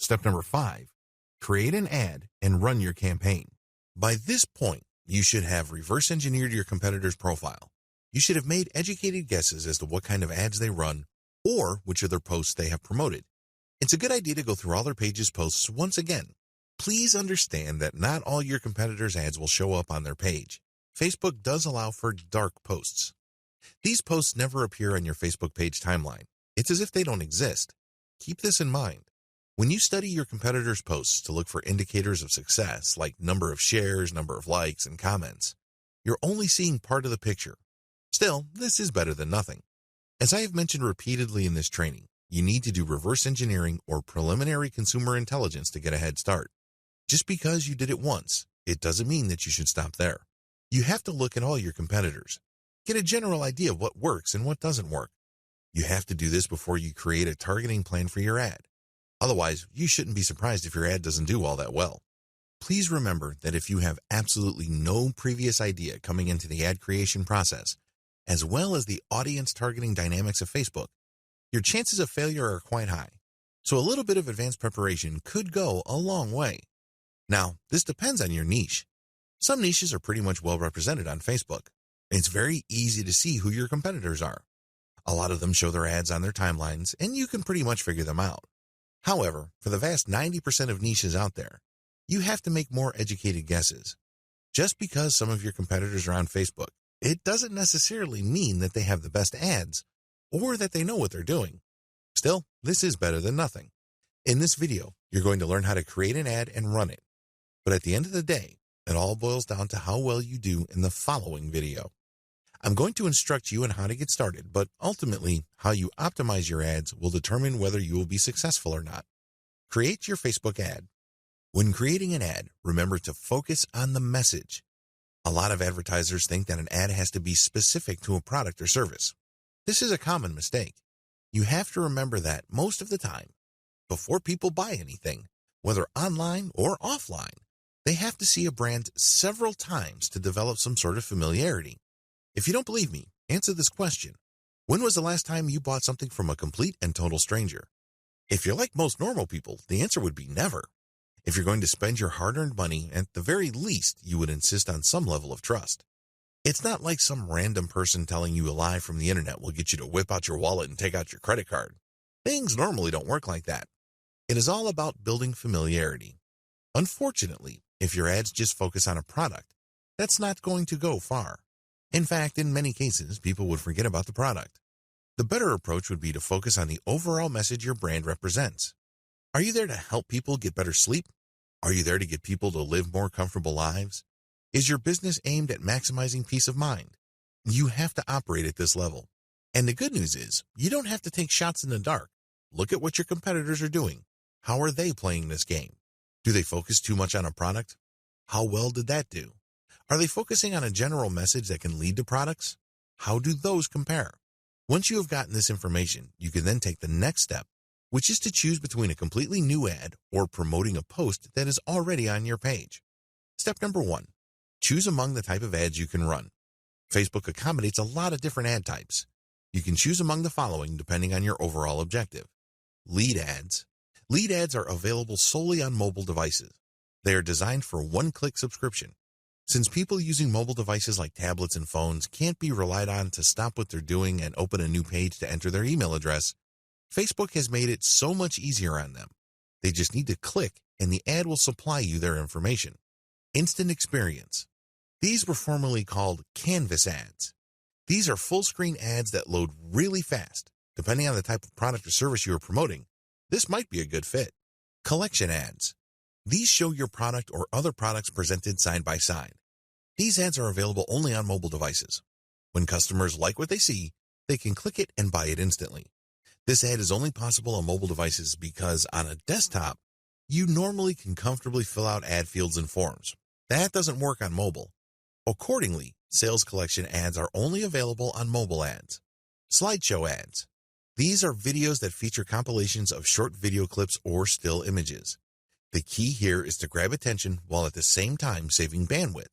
Step number 5, create an ad and run your campaign. By this point, you should have reverse engineered your competitor's profile. You should have made educated guesses as to what kind of ads they run or which of their posts they have promoted. It's a good idea to go through all their pages' posts once again. Please understand that not all your competitors' ads will show up on their page. Facebook does allow for dark posts. These posts never appear on your Facebook page timeline. It's as if they don't exist. Keep this in mind. When you study your competitors' posts to look for indicators of success, like number of shares, number of likes, and comments, you're only seeing part of the picture. Still, this is better than nothing. As I have mentioned repeatedly in this training, you need to do reverse engineering or preliminary consumer intelligence to get a head start. Just because you did it once, it doesn't mean that you should stop there. You have to look at all your competitors. Get a general idea of what works and what doesn't work. You have to do this before you create a targeting plan for your ad. Otherwise, you shouldn't be surprised if your ad doesn't do all that well. Please remember that if you have absolutely no previous idea coming into the ad creation process, as well as the audience targeting dynamics of Facebook, your chances of failure are quite high. So a little bit of advanced preparation could go a long way. Now, this depends on your niche. Some niches are pretty much well represented on Facebook. It's very easy to see who your competitors are. A lot of them show their ads on their timelines, and you can pretty much figure them out. However, for the vast 90% of niches out there, you have to make more educated guesses. Just because some of your competitors are on Facebook, it doesn't necessarily mean that they have the best ads or that they know what they're doing. Still, this is better than nothing. In this video, you're going to learn how to create an ad and run it. But at the end of the day, it all boils down to how well you do in the following video. I'm going to instruct you on how to get started, but ultimately, how you optimize your ads will determine whether you will be successful or not. Create your Facebook ad. When creating an ad, remember to focus on the message. A lot of advertisers think that an ad has to be specific to a product or service. This is a common mistake. You have to remember that most of the time, before people buy anything, whether online or offline, they have to see a brand several times to develop some sort of familiarity. If you don't believe me, answer this question. When was the last time you bought something from a complete and total stranger? If you're like most normal people, the answer would be never. If you're going to spend your hard-earned money, at the very least, you would insist on some level of trust. It's not like some random person telling you a lie from the internet will get you to whip out your wallet and take out your credit card. Things normally don't work like that. It is all about building familiarity. Unfortunately, if your ads just focus on a product, that's not going to go far. In fact, in many cases, people would forget about the product. The better approach would be to focus on the overall message your brand represents. Are you there to help people get better sleep? Are you there to get people to live more comfortable lives? Is your business aimed at maximizing peace of mind? You have to operate at this level. And the good news is, you don't have to take shots in the dark. Look at what your competitors are doing. How are they playing this game? Do they focus too much on a product? How well did that do? Are they focusing on a general message that can lead to products? How do those compare? Once you have gotten this information, you can then take the next step, which is to choose between a completely new ad or promoting a post that is already on your page. Step number 1, choose among the type of ads you can run. Facebook accommodates a lot of different ad types. You can choose among the following depending on your overall objective. Lead ads. Lead ads are available solely on mobile devices. They are designed for one-click subscription. Since people using mobile devices like tablets and phones can't be relied on to stop what they're doing and open a new page to enter their email address, Facebook has made it so much easier on them. They just need to click and the ad will supply you their information. Instant experience. These were formerly called Canvas ads. These are full-screen ads that load really fast. Depending on the type of product or service you are promoting, this might be a good fit. Collection ads. These show your product or other products presented side by side. These ads are available only on mobile devices. When customers like what they see, they can click it and buy it instantly. This ad is only possible on mobile devices because on a desktop, you normally can comfortably fill out ad fields and forms. That doesn't work on mobile. Accordingly, sales collection ads are only available on mobile ads. Slideshow ads. These are videos that feature compilations of short video clips or still images. The key here is to grab attention while at the same time saving bandwidth.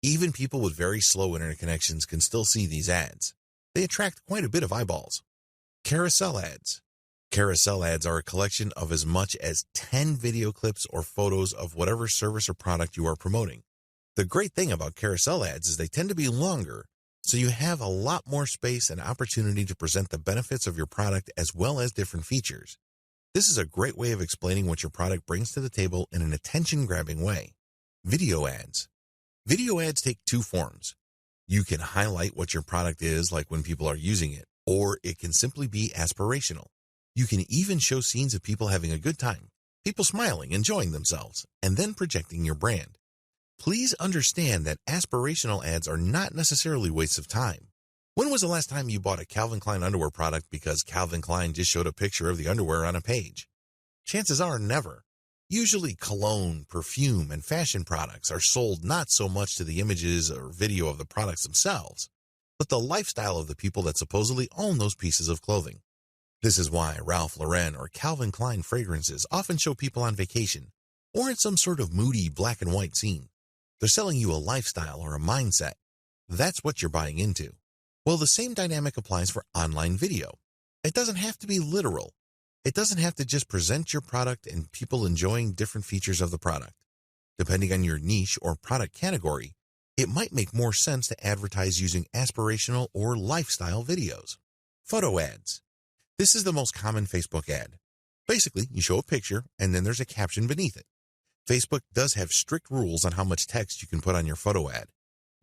Even people with very slow internet connections can still see these ads. They attract quite a bit of eyeballs. Carousel ads. Carousel ads are a collection of as much as 10 video clips or photos of whatever service or product you are promoting. The great thing about carousel ads is they tend to be longer, so you have a lot more space and opportunity to present the benefits of your product as well as different features. This is a great way of explaining what your product brings to the table in an attention-grabbing way. Video ads. Video ads take two forms. You can highlight what your product is like when people are using it, or it can simply be aspirational. You can even show scenes of people having a good time, people smiling, enjoying themselves, and then projecting your brand. Please understand that aspirational ads are not necessarily wastes of time. When was the last time you bought a Calvin Klein underwear product because Calvin Klein just showed a picture of the underwear on a page? Chances are never. Usually cologne, perfume, and fashion products are sold not so much to the images or video of the products themselves, but the lifestyle of the people that supposedly own those pieces of clothing. This is why Ralph Lauren or Calvin Klein fragrances often show people on vacation or in some sort of moody black and white scene. They're selling you a lifestyle or a mindset. That's what you're buying into. Well, the same dynamic applies for online video. It doesn't have to be literal. It doesn't have to just present your product and people enjoying different features of the product. Depending on your niche or product category, it might make more sense to advertise using aspirational or lifestyle videos. Photo ads. This is the most common Facebook ad. Basically, you show a picture and then there's a caption beneath it. Facebook does have strict rules on how much text you can put on your photo ad.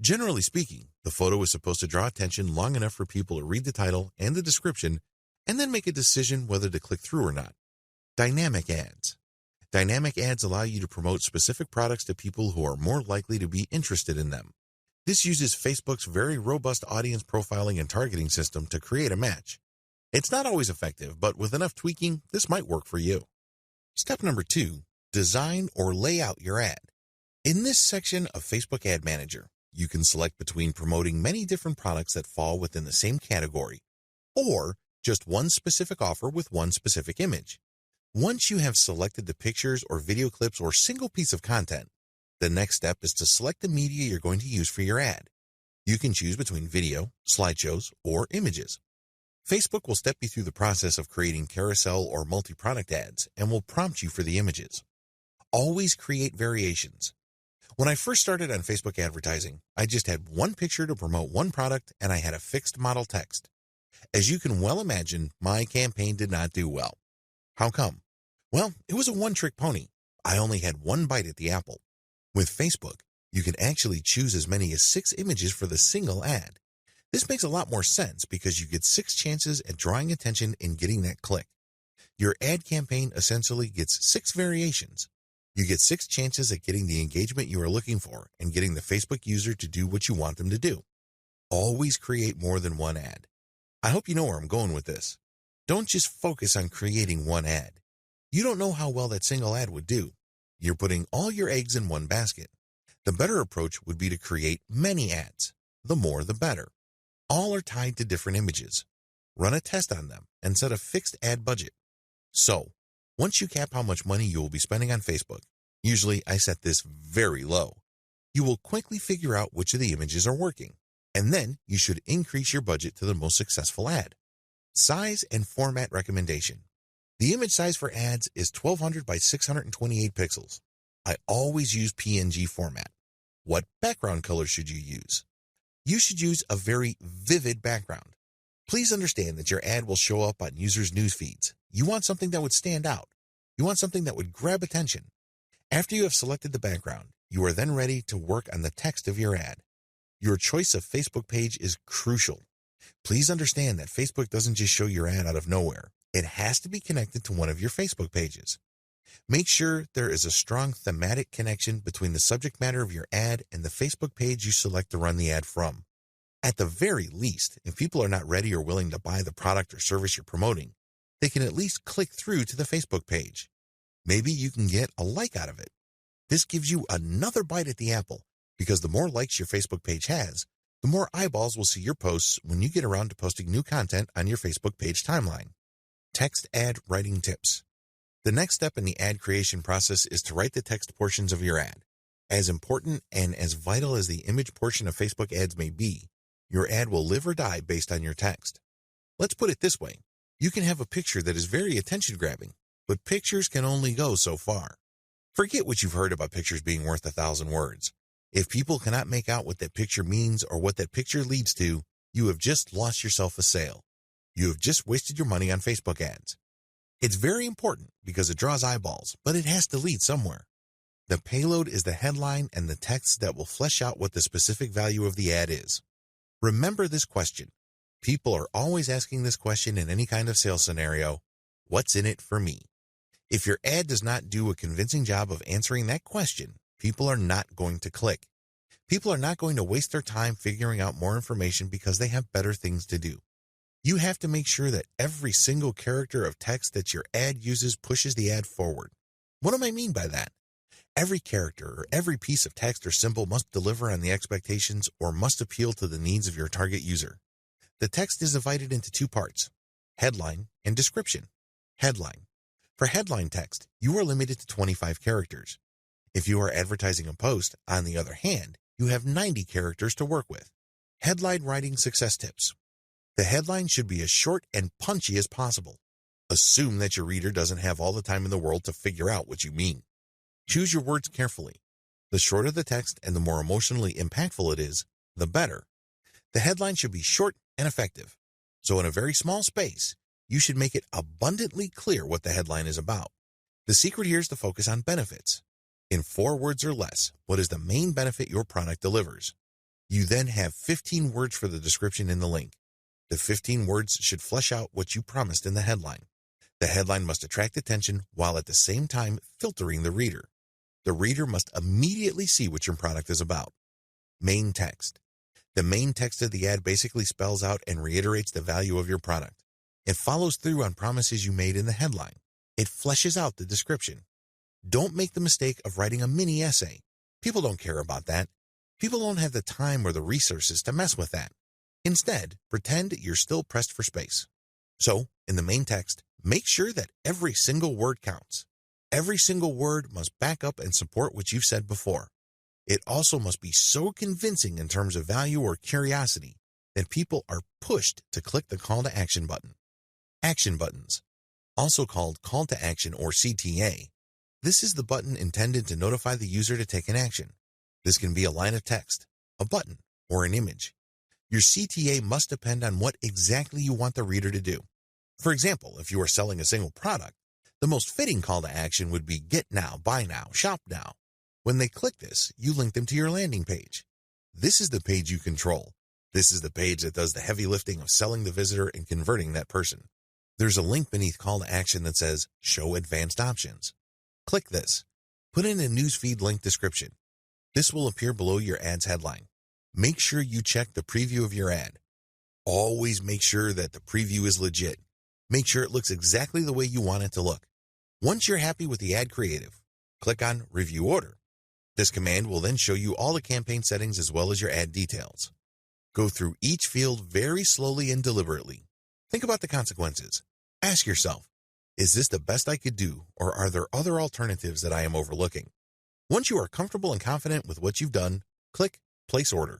Generally speaking, the photo is supposed to draw attention long enough for people to read the title and the description and then make a decision whether to click through or not. Dynamic ads. Dynamic ads allow you to promote specific products to people who are more likely to be interested in them. This uses Facebook's very robust audience profiling and targeting system to create a match. It's not always effective, but with enough tweaking, this might work for you. Step number 2, design or lay out your ad. In this section of Facebook Ad Manager, you can select between promoting many different products that fall within the same category, or just one specific offer with one specific image. Once you have selected the pictures or video clips or single piece of content, the next step is to select the media you're going to use for your ad. You can choose between video, slideshows, or images. Facebook will step you through the process of creating carousel or multi-product ads and will prompt you for the images. Always create variations. When I first started on Facebook advertising, I just had one picture to promote one product and I had a fixed model text. As you can well imagine, my campaign did not do well. How come? Well, it was a one-trick pony. I only had one bite at the apple. With Facebook, you can actually choose as many as 6 images for the single ad. This makes a lot more sense because you get 6 chances at drawing attention and getting that click. Your ad campaign essentially gets 6 variations. You get 6 chances at getting the engagement you are looking for and getting the Facebook user to do what you want them to do. Always create more than one ad. I hope you know where I'm going with this. Don't just focus on creating one ad. You don't know how well that single ad would do. You're putting all your eggs in one basket. The better approach would be to create many ads. The more, the better. All are tied to different images. Run a test on them and set a fixed ad budget. So, once you cap how much money you will be spending on Facebook, usually I set this very low, you will quickly figure out which of the images are working, and then you should increase your budget to the most successful ad. Size and format recommendation. The image size for ads is 1200 by 628 pixels. I always use PNG format. What background color should you use? You should use a very vivid background. Please understand that your ad will show up on users' news feeds. You want something that would stand out. You want something that would grab attention. After you have selected the background, you are then ready to work on the text of your ad. Your choice of Facebook page is crucial. Please understand that Facebook doesn't just show your ad out of nowhere. It has to be connected to one of your Facebook pages. Make sure there is a strong thematic connection between the subject matter of your ad and the Facebook page you select to run the ad from. At the very least, if people are not ready or willing to buy the product or service you're promoting, they can at least click through to the Facebook page. Maybe you can get a like out of it. This gives you another bite at the apple because the more likes your Facebook page has, the more eyeballs will see your posts when you get around to posting new content on your Facebook page timeline. Text ad writing tips. The next step in the ad creation process is to write the text portions of your ad. As important and as vital as the image portion of Facebook ads may be, your ad will live or die based on your text. Let's put it this way. You can have a picture that is very attention-grabbing, but pictures can only go so far. Forget what you've heard about pictures being worth 1,000 words. If people cannot make out what that picture means or what that picture leads to, you have just lost yourself a sale. You have just wasted your money on Facebook ads. It's very important because it draws eyeballs, but it has to lead somewhere. The payload is the headline and the text that will flesh out what the specific value of the ad is. Remember this question. People are always asking this question in any kind of sales scenario. What's in it for me? If your ad does not do a convincing job of answering that question, people are not going to click. People are not going to waste their time figuring out more information because they have better things to do. You have to make sure that every single character of text that your ad uses pushes the ad forward. What do I mean by that? Every character or every piece of text or symbol must deliver on the expectations or must appeal to the needs of your target user. The text is divided into two parts, headline and description. Headline. For headline text, you are limited to 25 characters. If you are advertising a post, on the other hand, you have 90 characters to work with. Headline writing success tips. The headline should be as short and punchy as possible. Assume that your reader doesn't have all the time in the world to figure out what you mean. Choose your words carefully. The shorter the text and the more emotionally impactful it is, the better. The headline should be short and effective. So in a very small space, you should make it abundantly clear what the headline is about. The secret here is to focus on benefits. In 4 words or less, what is the main benefit your product delivers? You then have 15 words for the description in the link. The 15 words should flesh out what you promised in the headline. The headline must attract attention while at the same time filtering the reader. The reader must immediately see what your product is about. Main text. The main text of the ad basically spells out and reiterates the value of your product. It follows through on promises you made in the headline. It fleshes out the description. Don't make the mistake of writing a mini essay. People don't care about that. People don't have the time or the resources to mess with that. Instead, pretend you're still pressed for space. So, in the main text, make sure that every single word counts. Every single word must back up and support what you've said before. It also must be so convincing in terms of value or curiosity that people are pushed to click the call to action button. Action buttons, also called call to action or CTA. This is the button intended to notify the user to take an action. This can be a line of text, a button, or an image. Your CTA must depend on what exactly you want the reader to do. For example, if you are selling a single product, the most fitting call to action would be get now, buy now, shop now. When they click this, you link them to your landing page. This is the page you control. This is the page that does the heavy lifting of selling the visitor and converting that person. There's a link beneath call to action that says show advanced options. Click this. Put in a newsfeed link description. This will appear below your ad's headline. Make sure you check the preview of your ad. Always make sure that the preview is legit. Make sure it looks exactly the way you want it to look. Once you're happy with the ad creative, click on Review Order. This command will then show you all the campaign settings as well as your ad details. Go through each field very slowly and deliberately. Think about the consequences. Ask yourself, is this the best I could do, or are there other alternatives that I am overlooking? Once you are comfortable and confident with what you've done, click Place Order.